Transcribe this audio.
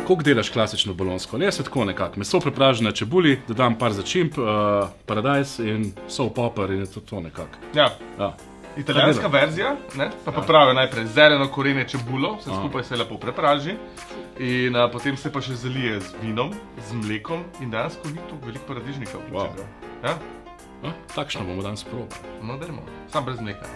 Kako delaš klasično bolonsko? Jaz se tako nekako. Meso prepraženo na čebuli, dodam par začimb, paradajz in sol poper in je to nekako. Ja. Ja. Italijanska verzija, ne? Pa pravijo najprej zeleno korenje čebulo, vse skupaj se lepo prepraži in potem se pa še zalije z vinom, z mlekom in dejansko ni tu veliko paradižnika. Ja? Takšno bomo danes probali. No, dajmo. Sam brez mleka.